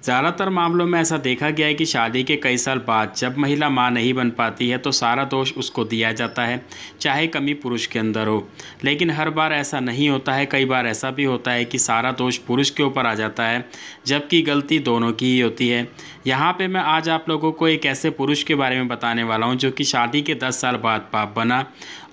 ज़्यादातर मामलों में ऐसा देखा गया है कि शादी के कई साल बाद जब महिला मां नहीं बन पाती है तो सारा दोष उसको दिया जाता है, चाहे कमी पुरुष के अंदर हो। लेकिन हर बार ऐसा नहीं होता है। कई बार ऐसा भी होता है कि सारा दोष पुरुष के ऊपर आ जाता है, जबकि गलती दोनों की ही होती है। यहाँ पे मैं आज आप लोगों को एक ऐसे पुरुष के बारे में बताने वाला हूँ जो कि शादी के 10 साल बाद बाप बना।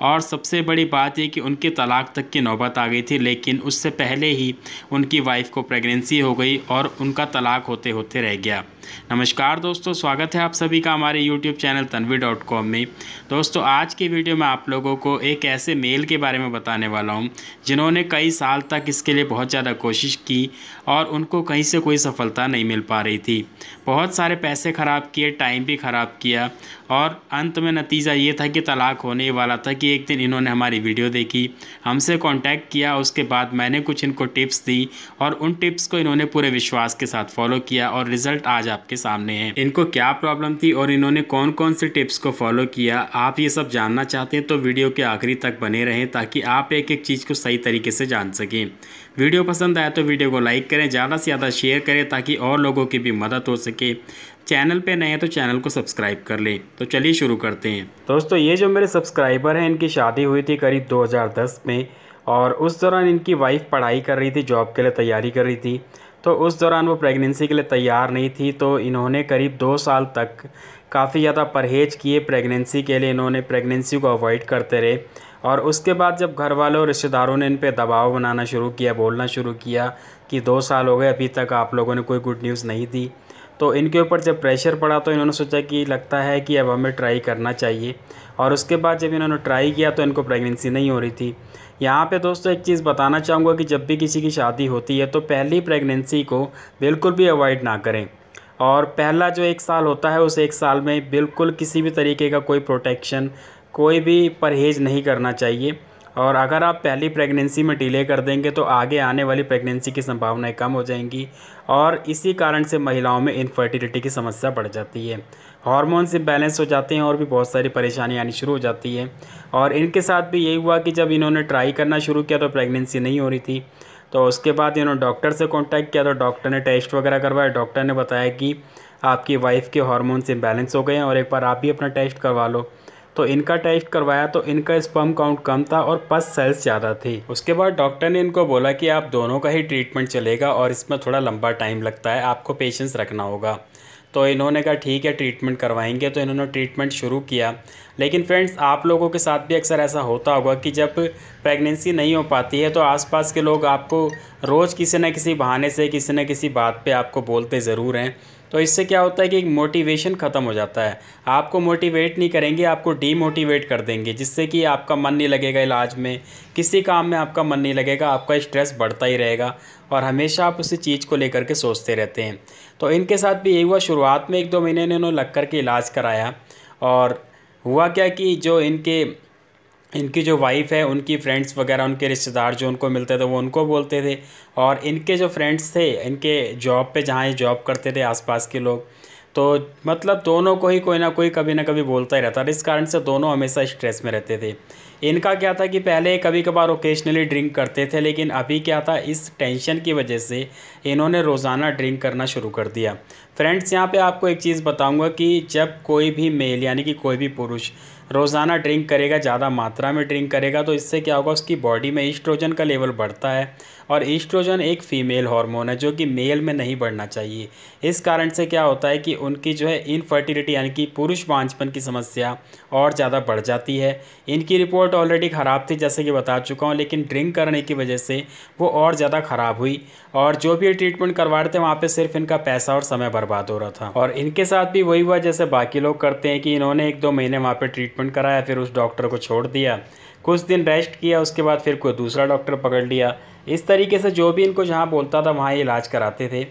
और सबसे बड़ी बात ये कि उनकी तलाक तक की नौबत आ गई थी, लेकिन उससे पहले ही उनकी वाइफ को प्रेगनेंसी हो गई और उनका तलाक होते होते रह गया। नमस्कार दोस्तों, स्वागत है आप सभी का हमारे YouTube चैनल tanvi.com में। दोस्तों, आज की वीडियो में आप लोगों को एक ऐसे मेल के बारे में बताने वाला हूं जिन्होंने कई साल तक इसके लिए बहुत ज़्यादा कोशिश की और उनको कहीं से कोई सफलता नहीं मिल पा रही थी। बहुत सारे पैसे ख़राब किए, टाइम भी ख़राब किया और अंत में नतीजा ये था कि तलाक होने वाला था कि एक दिन इन्होंने हमारी वीडियो देखी, हमसे कांटेक्ट किया। उसके बाद मैंने कुछ इनको टिप्स दी और उन टिप्स को इन्होंने पूरे विश्वास के साथ फॉलो किया और रिज़ल्ट आज आपके सामने है। इनको क्या प्रॉब्लम थी और इन्होंने कौन कौन से टिप्स को फॉलो किया, आप ये सब जानना चाहते हैं तो वीडियो के आखिरी तक बने रहें ताकि आप एक एक चीज़ को सही तरीके से जान सकें। वीडियो पसंद आया तो वीडियो को लाइक करें, ज़्यादा से ज़्यादा शेयर करें ताकि और लोगों की भी मदद हो सके। चैनल पे नए हैं तो चैनल को सब्सक्राइब कर लें। तो चलिए शुरू करते हैं। दोस्तों, ये जो मेरे सब्सक्राइबर हैं, इनकी शादी हुई थी करीब 2010 में और उस दौरान इनकी वाइफ पढ़ाई कर रही थी, जॉब के लिए तैयारी कर रही थी। तो उस दौरान वो प्रेगनेंसी के लिए तैयार नहीं थी, तो इन्होंने करीब 2 साल तक काफ़ी ज़्यादा परहेज़ किए प्रेगनेंसी के लिए। इन्होंने प्रेगनेंसी को अवॉइड करते रहे और उसके बाद जब घर वालों और रिश्तेदारों ने इन पे दबाव बनाना शुरू किया, बोलना शुरू किया कि 2 साल हो गए अभी तक आप लोगों ने कोई गुड न्यूज़ नहीं दी, तो इनके ऊपर जब प्रेशर पड़ा तो इन्होंने सोचा कि लगता है कि अब हमें ट्राई करना चाहिए। और उसके बाद जब इन्होंने ट्राई किया तो इनको प्रेगनेंसी नहीं हो रही थी। यहाँ पे दोस्तों एक चीज़ बताना चाहूँगा कि जब भी किसी की शादी होती है तो पहली प्रेगनेंसी को बिल्कुल भी अवॉइड ना करें। और पहला जो 1 साल होता है उस 1 साल में बिल्कुल किसी भी तरीके का कोई प्रोटेक्शन, कोई भी परहेज़ नहीं करना चाहिए। और अगर आप पहली प्रेगनेंसी में डिले कर देंगे तो आगे आने वाली प्रेगनेंसी की संभावनाएं कम हो जाएंगी और इसी कारण से महिलाओं में इनफर्टिलिटी की समस्या बढ़ जाती है। हार्मोन्स इम्बैलेंस हो जाते हैं और भी बहुत सारी परेशानियां आनी शुरू हो जाती है। और इनके साथ भी यही हुआ कि जब इन्होंने ट्राई करना शुरू किया तो प्रेगनेंसी नहीं हो रही थी। तो उसके बाद इन्होंने डॉक्टर से कॉन्टैक्ट किया तो डॉक्टर ने टेस्ट वगैरह करवाया। डॉक्टर ने बताया कि आपकी वाइफ के हार्मोन्स इम्बैलेंस हो गए हैं और एक बार आप भी अपना टेस्ट करवा लो। तो इनका टेस्ट करवाया तो इनका स्पर्म काउंट कम था और पस सेल्स ज़्यादा थी। उसके बाद डॉक्टर ने इनको बोला कि आप दोनों का ही ट्रीटमेंट चलेगा और इसमें थोड़ा लंबा टाइम लगता है, आपको पेशेंस रखना होगा। तो इन्होंने कहा ठीक है, ट्रीटमेंट करवाएंगे। तो इन्होंने ट्रीटमेंट शुरू किया। लेकिन फ्रेंड्स, आप लोगों के साथ भी अक्सर ऐसा होता होगा कि जब प्रेगनेंसी नहीं हो पाती है तो आसपास के लोग आपको रोज़ किसी न किसी बहाने से, किसी न किसी बात पे आपको बोलते ज़रूर हैं। तो इससे क्या होता है कि एक मोटिवेशन ख़त्म हो जाता है। आपको मोटिवेट नहीं करेंगे, आपको डीमोटिवेट कर देंगे, जिससे कि आपका मन नहीं लगेगा इलाज में, किसी काम में आपका मन नहीं लगेगा, आपका स्ट्रेस बढ़ता ही रहेगा और हमेशा आप उसी चीज़ को लेकर के सोचते रहते हैं। तो इनके साथ भी यही हुआ। शुरुआत में 1-2 महीने इन्होंने लग कर के इलाज कराया और हुआ क्या कि जो इनकी जो वाइफ़ है, उनकी फ्रेंड्स वगैरह, उनके रिश्तेदार जो उनको मिलते थे वो उनको बोलते थे। और इनके जो फ्रेंड्स थे, इनके जॉब पे जहाँ ये जॉब करते थे आसपास के लोग, तो मतलब दोनों को ही कोई ना कोई कभी ना कभी बोलता ही रहता। इस कारण से दोनों हमेशा स्ट्रेस में रहते थे। इनका क्या था कि पहले कभी कभार ओकेजनली ड्रिंक करते थे, लेकिन अभी क्या था, इस टेंशन की वजह से इन्होंने रोज़ाना ड्रिंक करना शुरू कर दिया। फ्रेंड्स, यहाँ पे आपको एक चीज़ बताऊंगा कि जब कोई भी मेल यानी कि कोई भी पुरुष रोज़ाना ड्रिंक करेगा, ज़्यादा मात्रा में ड्रिंक करेगा, तो इससे क्या होगा, उसकी बॉडी में ईस्ट्रोजन का लेवल बढ़ता है। और ईस्ट्रोजन एक फ़ीमेल हार्मोन है जो कि मेल में नहीं बढ़ना चाहिए। इस कारण से क्या होता है कि उनकी जो है इनफर्टिलिटी यानी कि पुरुष बांझपन की समस्या और ज़्यादा बढ़ जाती है। इनकी रिपोर्ट ऑलरेडी ख़राब थी, जैसे कि बता चुका हूँ, लेकिन ड्रिंक करने की वजह से वो और ज़्यादा ख़राब हुई। और जो भी ट्रीटमेंट करवा रहे थे वहाँ पे सिर्फ इनका पैसा और समय बर्बाद हो रहा था। और इनके साथ भी वही हुआ जैसे बाकी लोग करते हैं कि इन्होंने 1-2 महीने वहाँ पे ट्रीटमेंट कराया, फिर उस डॉक्टर को छोड़ दिया, कुछ दिन रेस्ट किया, उसके बाद फिर कोई दूसरा डॉक्टर पकड़ लिया। इस तरीके से जो भी इनको जहाँ बोलता था वहाँ इलाज कराते थे।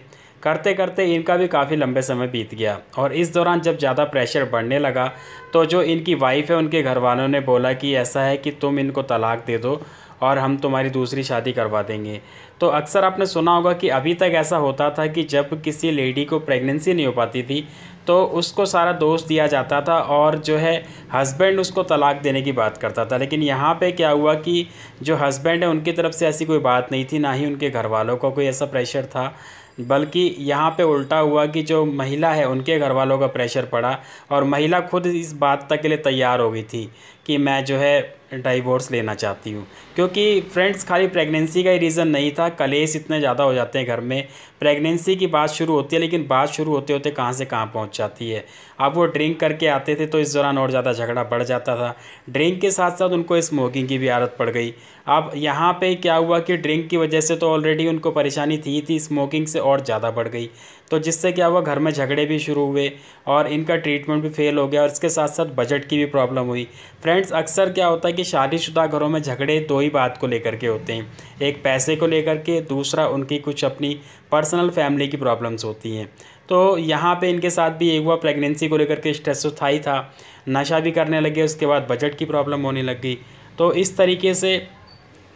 करते करते इनका भी काफ़ी लंबे समय बीत गया। और इस दौरान जब ज़्यादा प्रेशर बढ़ने लगा तो जो इनकी वाइफ़ है, उनके घर वालों ने बोला कि ऐसा है कि तुम इनको तलाक दे दो और हम तुम्हारी दूसरी शादी करवा देंगे। तो अक्सर आपने सुना होगा कि अभी तक ऐसा होता था कि जब किसी लेडी को प्रेगनेंसी नहीं हो पाती थी तो उसको सारा दोष दिया जाता था और जो है हस्बैंड उसको तलाक देने की बात करता था। लेकिन यहाँ पे क्या हुआ कि जो हस्बैंड है उनकी तरफ से ऐसी कोई बात नहीं थी, ना ही उनके घर वालों का कोई ऐसा प्रेशर था। बल्कि यहाँ पे उल्टा हुआ कि जो महिला है उनके घर वालों का प्रेशर पड़ा और महिला खुद इस बात तक के लिए तैयार हो गई थी कि मैं जो है डाइवोर्स लेना चाहती हूँ। क्योंकि फ्रेंड्स खाली प्रेगनेंसी का ही रीज़न नहीं था, कलेश इतने ज़्यादा हो जाते हैं घर में। प्रेगनेंसी की बात शुरू होती है लेकिन बात शुरू होते होते कहाँ से कहाँ पहुँच जाती है। अब वो ड्रिंक करके आते थे तो इस दौरान और ज़्यादा झगड़ा बढ़ जाता था। ड्रिंक के साथ साथ उनको स्मोकिंग की भी आदत पड़ गई। अब यहाँ पे क्या हुआ कि ड्रिंक की वजह से तो ऑलरेडी उनको परेशानी थी, स्मोकिंग से और ज़्यादा बढ़ गई। तो जिससे क्या हुआ, घर में झगड़े भी शुरू हुए और इनका ट्रीटमेंट भी फेल हो गया और इसके साथ साथ बजट की भी प्रॉब्लम हुई। फ्रेंड्स, अक्सर क्या होता है कि शादीशुदा घरों में झगड़े दो ही बात को लेकर के होते हैं, एक पैसे को लेकर के, दूसरा उनकी कुछ अपनी पर्सनल फैमिली की प्रॉब्लम्स होती हैं। तो यहाँ पे इनके साथ भी एक हुआ, प्रेगनेंसी को लेकर के स्ट्रेस तो था ही था, नशा भी करने लगे, उसके बाद बजट की प्रॉब्लम होने लग गई। तो इस तरीके से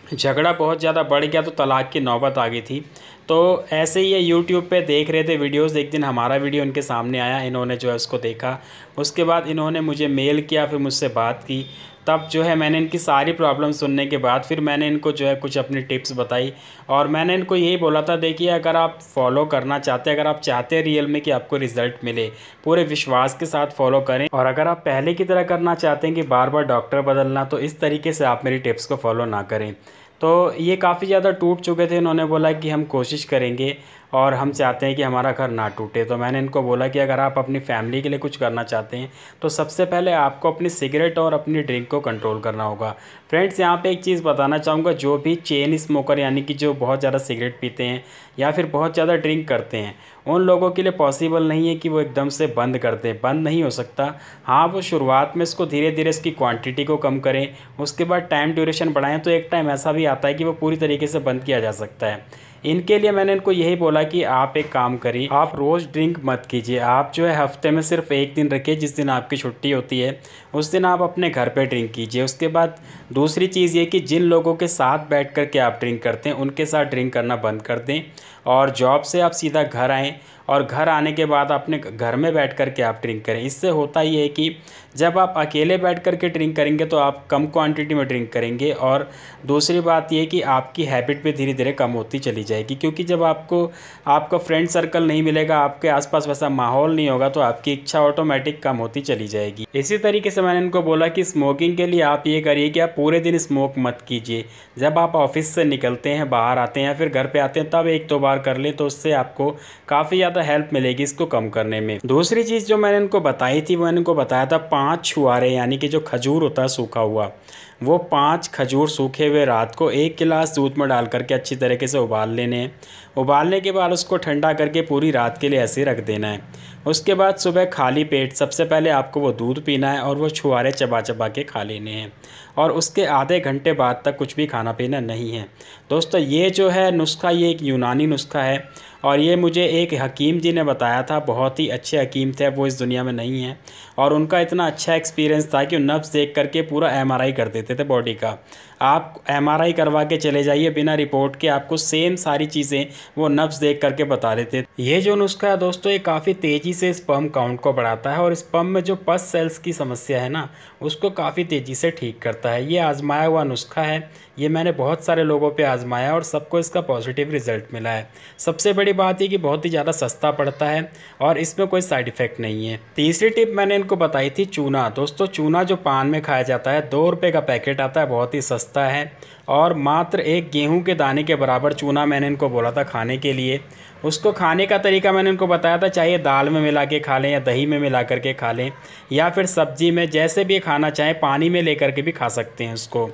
झगड़ा बहुत ज़्यादा बढ़ गया तो तलाक की नौबत आ गई थी। तो ऐसे ही ये यूट्यूब पे देख रहे थे वीडियोस, एक दिन हमारा वीडियो इनके सामने आया, इन्होंने जो है उसको देखा, उसके बाद इन्होंने मुझे मेल किया, फिर मुझसे बात की। तब जो है मैंने इनकी सारी प्रॉब्लम सुनने के बाद फिर मैंने इनको जो है कुछ अपनी टिप्स बताई और मैंने इनको यही बोला था, देखिए अगर आप फॉलो करना चाहते हैं, अगर आप चाहते हैं रियल में कि आपको रिज़ल्ट मिले, पूरे विश्वास के साथ फॉलो करें। और अगर आप पहले की तरह करना चाहते हैं कि बार बार डॉक्टर बदलना, तो इस तरीके से आप मेरी टिप्स को फॉलो ना करें। तो ये काफ़ी ज़्यादा टूट चुके थे। इन्होंने बोला कि हम कोशिश करेंगे और हम चाहते हैं कि हमारा घर ना टूटे। तो मैंने इनको बोला कि अगर आप अपनी फैमिली के लिए कुछ करना चाहते हैं तो सबसे पहले आपको अपनी सिगरेट और अपनी ड्रिंक को कंट्रोल करना होगा। फ्रेंड्स, यहाँ पे एक चीज़ बताना चाहूँगा, जो भी चेन स्मोकर यानी कि जो बहुत ज़्यादा सिगरेट पीते हैं या फिर बहुत ज़्यादा ड्रिंक करते हैं, उन लोगों के लिए पॉसिबल नहीं है कि वो एकदम से बंद कर दें, बंद नहीं हो सकता। हाँ, वो शुरुआत में इसको धीरे धीरे इसकी क्वांटिटी को कम करें, उसके बाद टाइम ड्यूरेशन बढ़ाएं, तो एक टाइम ऐसा भी आता है कि वो पूरी तरीके से बंद किया जा सकता है। इनके लिए मैंने इनको यही बोला कि आप एक काम करिए, आप रोज़ ड्रिंक मत कीजिए। आप जो है हफ्ते में सिर्फ एक दिन रखिए, जिस दिन आपकी छुट्टी होती है उस दिन आप अपने घर पे ड्रिंक कीजिए। उसके बाद दूसरी चीज़ ये कि जिन लोगों के साथ बैठ कर के आप ड्रिंक करते हैं उनके साथ ड्रिंक करना बंद कर दें और जॉब से आप सीधा घर आएँ और घर आने के बाद अपने घर में बैठ कर के आप ड्रिंक करें। इससे होता ये है कि जब आप अकेले बैठ कर के ड्रिंक करेंगे तो आप कम क्वांटिटी में ड्रिंक करेंगे और दूसरी बात ये कि आपकी हैबिट भी धीरे धीरे कम होती चली जाएगी। क्योंकि जब आपको आपका फ्रेंड सर्कल नहीं मिलेगा, आपके आसपास वैसा माहौल नहीं होगा, तो आपकी इच्छा ऑटोमेटिक कम होती चली जाएगी। इसी तरीके से मैंने इनको बोला कि स्मोकिंग के लिए आप ये करिए कि आप पूरे दिन स्मोक मत कीजिए। जब आप ऑफिस से निकलते हैं, बाहर आते हैं या फिर घर पे आते हैं, तब एक दो बार कर लें, तो उससे आपको काफ़ी ज़्यादा हेल्प मिलेगी इसको कम करने में। दूसरी चीज़ जो मैंने इनको बताई थी, वो मैंने इनको बताया था 5 छुआरे, यानी कि जो खजूर होता है सूखा हुआ, वो 5 खजूर सूखे हुए रात को 1 गिलास दूध में डाल करके अच्छी तरीके से उबाल लेने हैं। उबालने के बाद उसको ठंडा करके पूरी रात के लिए ऐसे रख देना है। उसके बाद सुबह खाली पेट सबसे पहले आपको वो दूध पीना है और वो छुआरे चबा चबा के खा लेने हैं और उसके आधे घंटे बाद तक कुछ भी खाना पीना नहीं है। दोस्तों, ये जो है नुस्खा, ये एक यूनानी नुस्खा है और ये मुझे एक हकीम जी ने बताया था। बहुत ही अच्छे हकीम थे, वो इस दुनिया में नहीं हैं और उनका इतना अच्छा एक्सपीरियंस था कि वो नब्ज़ देख करके पूरा एमआरआई कर देते थे बॉडी का। आप एमआरआई करवा के चले जाइए बिना रिपोर्ट के, आपको सेम सारी चीज़ें वो नब्ज़ देख करके बता देते। ये जो नुस्खा है दोस्तों, ये काफ़ी तेज़ी से स्पर्म काउंट को बढ़ाता है और स्पर्म में जो पस सेल्स की समस्या है ना, उसको काफ़ी तेज़ी से ठीक करता है। ये आजमाया हुआ नुस्खा है, ये मैंने बहुत सारे लोगों पे आजमाया और सबको इसका पॉजिटिव रिजल्ट मिला है। सबसे बड़ी बात ये कि बहुत ही ज़्यादा सस्ता पड़ता है और इसमें कोई साइड इफ़ेक्ट नहीं है। तीसरी टिप मैंने इनको बताई थी चूना। दोस्तों, चूना जो पान में खाया जाता है, 2 रुपये का पैकेट आता है, बहुत ही सस्ता है और मात्र 1 गेहूं के दाने के बराबर चूना मैंने इनको बोला था खाने के लिए। उसको खाने का तरीका मैंने इनको बताया था, चाहे दाल में मिला के खा लें या दही में मिला करके खा लें या फिर सब्जी में, जैसे भी खाना चाहें, पानी में लेकर के भी खा सकते हैं उसको।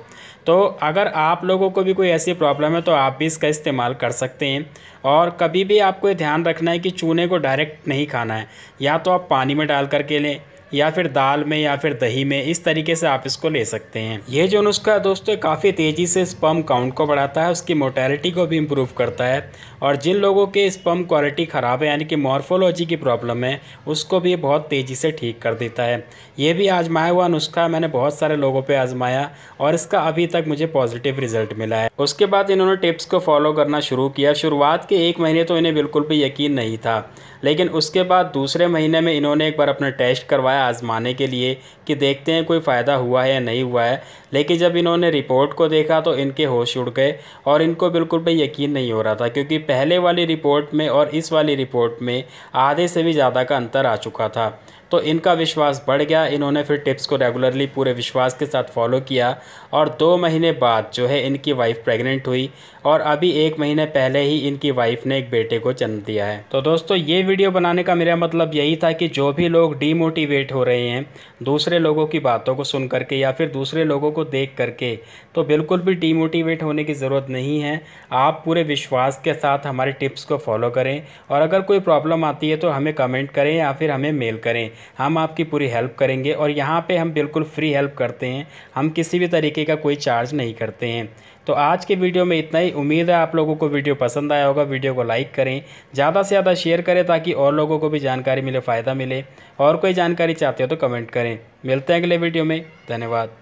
तो अगर आप लोगों को भी कोई ऐसी प्रॉब्लम है तो आप भी इसका इस्तेमाल कर सकते हैं। और कभी भी आपको ये ध्यान रखना है कि चूने को डायरेक्ट नहीं खाना है, या तो आप पानी में डाल करके लें या फिर दाल में या फिर दही में, इस तरीके से आप इसको ले सकते हैं। ये जो नुस्खा है दोस्तों, काफ़ी तेज़ी से स्पर्म काउंट को बढ़ाता है, उसकी मोटेलिटी को भी इम्प्रूव करता है और जिन लोगों के स्पर्म क्वालिटी ख़राब है यानी कि मॉर्फोलॉजी की प्रॉब्लम है, उसको भी बहुत तेज़ी से ठीक कर देता है। ये भी आजमाया हुआ नुस्खा, मैंने बहुत सारे लोगों पर आजमाया और इसका अभी तक मुझे पॉजिटिव रिजल्ट मिला है। उसके बाद इन्होंने टिप्स को फॉलो करना शुरू किया। शुरुआत के 1 महीने तो इन्हें बिल्कुल भी यकीन नहीं था, लेकिन उसके बाद दूसरे महीने में इन्होंने एक बार अपना टेस्ट करवाया। है आजमाने के लिए कि देखते हैं कोई फ़ायदा हुआ है या नहीं हुआ है। लेकिन जब इन्होंने रिपोर्ट को देखा तो इनके होश उड़ गए और इनको बिल्कुल भी यकीन नहीं हो रहा था, क्योंकि पहले वाली रिपोर्ट में और इस वाली रिपोर्ट में आधे से भी ज़्यादा का अंतर आ चुका था। तो इनका विश्वास बढ़ गया। इन्होंने फिर टिप्स को रेगुलरली पूरे विश्वास के साथ फॉलो किया और 2 महीने बाद जो है इनकी वाइफ प्रेग्नेंट हुई और अभी 1 महीने पहले ही इनकी वाइफ ने एक बेटे को जन्म दिया है। तो दोस्तों, ये वीडियो बनाने का मेरा मतलब यही था कि जो भी लोग डीमोटिवेट हो रहे हैं दूसरे लोगों की बातों को सुन करके या फिर दूसरे लोगों को देख करके, तो बिल्कुल भी डीमोटिवेट होने की ज़रूरत नहीं है। आप पूरे विश्वास के साथ हमारे टिप्स को फॉलो करें और अगर कोई प्रॉब्लम आती है तो हमें कमेंट करें या फिर हमें मेल करें, हम आपकी पूरी हेल्प करेंगे। और यहाँ पे हम बिल्कुल फ्री हेल्प करते हैं, हम किसी भी तरीके का कोई चार्ज नहीं करते हैं। तो आज के वीडियो में इतना ही। उम्मीद है आप लोगों को वीडियो पसंद आया होगा। वीडियो को लाइक करें, ज़्यादा से ज़्यादा शेयर करें ताकि और लोगों को भी जानकारी मिले, फ़ायदा मिले। और कोई जानकारी चाहते हो तो कमेंट करें। मिलते हैं अगले वीडियो में। धन्यवाद।